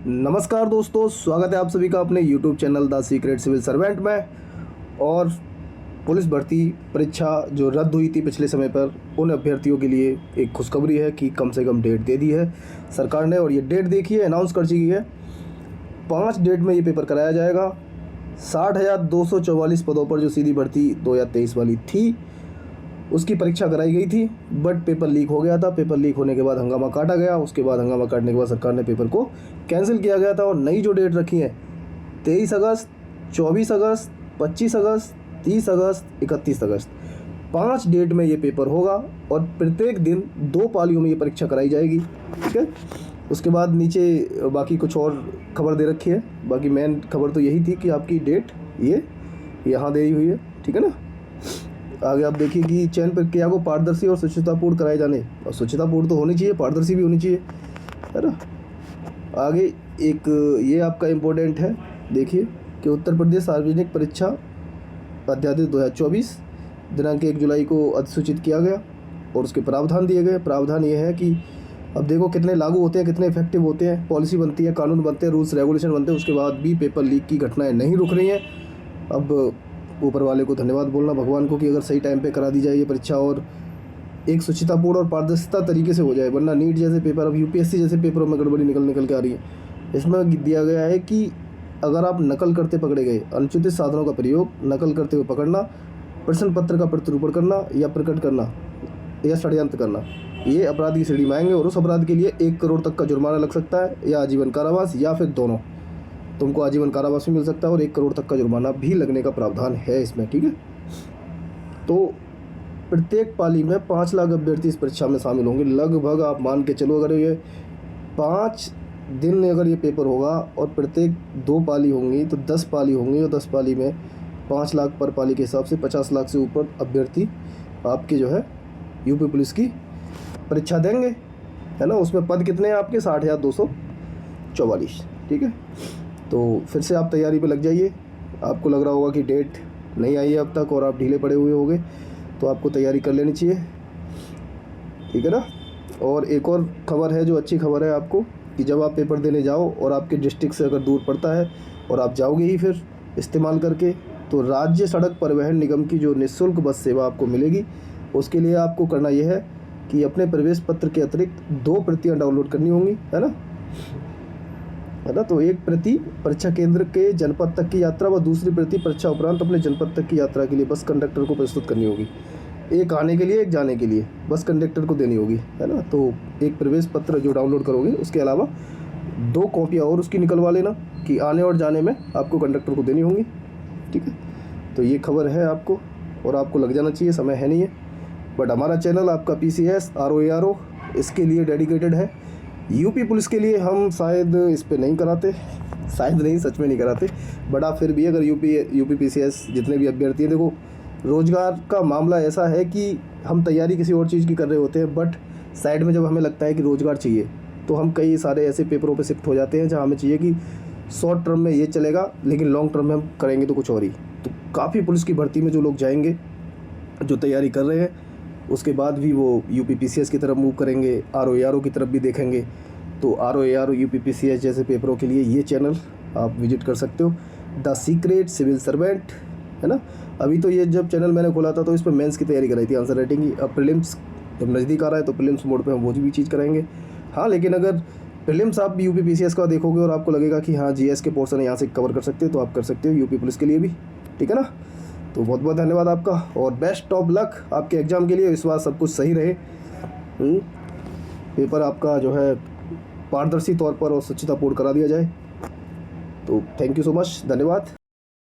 नमस्कार दोस्तों, स्वागत है आप सभी का अपने YouTube channel the secret civil servant में। और पुलिस भर्ती परीक्षा जो रद्द हुई थी पिछले समय पर, उन अभ्यर्थियों के लिए एक खुशखबरी है कि कम से कम डेट दे दी है सरकार ने। और ये डेट देखिए, अनाउंस कर चुकी है। 5 डेट में ये पेपर कराया जाएगा। 60,244 पदों पर जो सीधी भर्ती 2023 वाली थी, उसकी परीक्षा कराई गई थी, बट पेपर लीक हो गया था। पेपर लीक होने के बाद हंगामा काटा गया। उसके बाद हंगामा काटने के बाद सरकार ने पेपर को कैंसिल किया गया था। और नई जो डेट रखी है 23 अगस्त, 24 अगस्त, 25 अगस्त, 30 अगस्त, 31 अगस्त, 5 डेट में ये पेपर होगा। और प्रत्येक दिन 2 पालियों में ये परीक्षा कराई जाएगी। ठीक है। उसके बाद नीचे बाकी कुछ और खबर दे रखी है। बाकी मेन खबर तो यही थी कि आपकी डेट ये यहाँ दे हुई है। ठीक है ना। आगे आप देखिए कि चयन प्रक्रिया को पारदर्शी और शुचितापूर्ण कराए जाने, और शुचितापूर्ण तो होनी चाहिए, पारदर्शी भी होनी चाहिए, है ना। आगे एक ये आपका इम्पोर्टेंट है, देखिए कि उत्तर प्रदेश सार्वजनिक परीक्षा अध्यादेश 2024 दिनांक 1 जुलाई को अधिसूचित किया गया और उसके प्रावधान दिए गए। प्रावधान ये है कि अब देखो कितने लागू होते हैं, कितने इफेक्टिव होते हैं। पॉलिसी बनती है, कानून बनते हैं, रूल्स रेगुलेशन बनते हैं, उसके बाद भी पेपर लीक की घटनाएँ नहीं रुक रही हैं। अब ऊपर वाले को धन्यवाद बोलना, भगवान को, कि अगर सही टाइम पे करा दी जाए ये परीक्षा और एक शुचितापूर्ण और पारदर्शिता तरीके से हो जाए। वरना नीट जैसे पेपर, अब यूपीएससी जैसे पेपरों में गड़बड़ी निकल के आ रही है। इसमें दिया गया है कि अगर आप नकल करते पकड़े गए, अनुचित साधनों का प्रयोग, नकल करते हुए पकड़ना, प्रश्न पत्र का प्रतिरूपण करना या प्रकट करना या षड्यंत्र करना, ये अपराध की श्रेणी में आएंगे। और उस अपराध के लिए 1 करोड़ तक का जुर्माना लग सकता है, या आजीवन कारावास, या फिर दोनों। तुमको आजीवन कारावास भी मिल सकता है और 1 करोड़ तक का जुर्माना भी लगने का प्रावधान है इसमें। ठीक है। तो प्रत्येक पाली में 5 लाख अभ्यर्थी इस परीक्षा में शामिल होंगे। लगभग आप मान के चलो, अगर ये 5 दिन में अगर ये पेपर होगा और प्रत्येक 2 पाली होंगी तो 10 पाली होंगी, और 10 पाली में 5 लाख पर पाली के हिसाब से 50 लाख से ऊपर अभ्यर्थी आपके जो है यूपी पुलिस की परीक्षा देंगे, है ना। उसमें पद कितने हैं आपके? 60,244। ठीक है। तो फिर से आप तैयारी पे लग जाइए। आपको लग रहा होगा कि डेट नहीं आई है अब तक और आप ढीले पड़े हुए होंगे, तो आपको तैयारी कर लेनी चाहिए। ठीक है ना। और एक और खबर है जो अच्छी खबर है आपको, कि जब आप पेपर देने जाओ और आपके डिस्ट्रिक्ट से अगर दूर पड़ता है और आप जाओगे ही फिर इस्तेमाल करके, तो राज्य सड़क परिवहन निगम की जो निःशुल्क बस सेवा आपको मिलेगी, उसके लिए आपको करना यह है कि अपने प्रवेश पत्र के अतिरिक्त 2 प्रतियाँ डाउनलोड करनी होंगी, है ना। तो एक प्रति परीक्षा केंद्र के जनपद तक की यात्रा व दूसरी प्रति परीक्षा उपरांत अपने जनपद तक की यात्रा के लिए बस कंडक्टर को प्रस्तुत करनी होगी। एक आने के लिए, एक जाने के लिए बस कंडक्टर को देनी होगी, है ना। तो एक प्रवेश पत्र जो डाउनलोड करोगे, उसके अलावा 2 कॉपियाँ और उसकी निकलवा लेना कि आने और जाने में आपको कंडक्टर को देनी होंगी। ठीक है। तो ये खबर है आपको, और आपको लग जाना चाहिए, समय है नहीं है। बट हमारा चैनल आपका PCS ROARO इसके लिए डेडिकेटेड है। यूपी पुलिस के लिए हम शायद इस पे नहीं कराते, शायद नहीं, सच में नहीं कराते। बट आप फिर भी अगर यूपी PCS जितने भी अभ्यर्थी हैं, देखो रोज़गार का मामला ऐसा है कि हम तैयारी किसी और चीज़ की कर रहे होते हैं, बट साइड में जब हमें लगता है कि रोज़गार चाहिए, तो हम कई सारे ऐसे पेपरों पे शिफ्ट हो जाते हैं जहाँ हमें चाहिए कि शॉर्ट टर्म में ये चलेगा, लेकिन लॉन्ग टर्म में हम करेंगे तो कुछ और ही। तो काफ़ी पुलिस की भर्ती में जो लोग जाएंगे, जो तैयारी कर रहे हैं, उसके बाद भी वो यूपी PCS की तरफ मूव करेंगे, ROARO की तरफ भी देखेंगे। तो ROARO यूपी PCS जैसे पेपरों के लिए ये चैनल आप विजिट कर सकते हो, द सीक्रेट सिविल सर्वेंट, है ना। अभी तो ये जब चैनल मैंने खोला था तो इस पर मेंस की तैयारी कराई थी, आंसर राइटिंग की। अब प्रीलिम्स जब नज़दीक आ रहा है तो प्रीलिम्स मोड पे हम वो भी चीज़ कराएंगे। हाँ, लेकिन अगर प्रीलिम्स आप यूपी PCS का देखोगे और आपको लगेगा कि हाँ GS के पोर्शन यहाँ से कवर कर सकते हो, तो आप कर सकते हो यूपी पुलिस के लिए भी। ठीक है ना। तो बहुत बहुत धन्यवाद आपका, और बेस्ट ऑफ लक आपके एग्ज़ाम के लिए। इस बार सब कुछ सही रहे, पेपर आपका जो है पारदर्शी तौर पर और सच्चितापूर्ण करा दिया जाए। तो थैंक यू सो मच, धन्यवाद।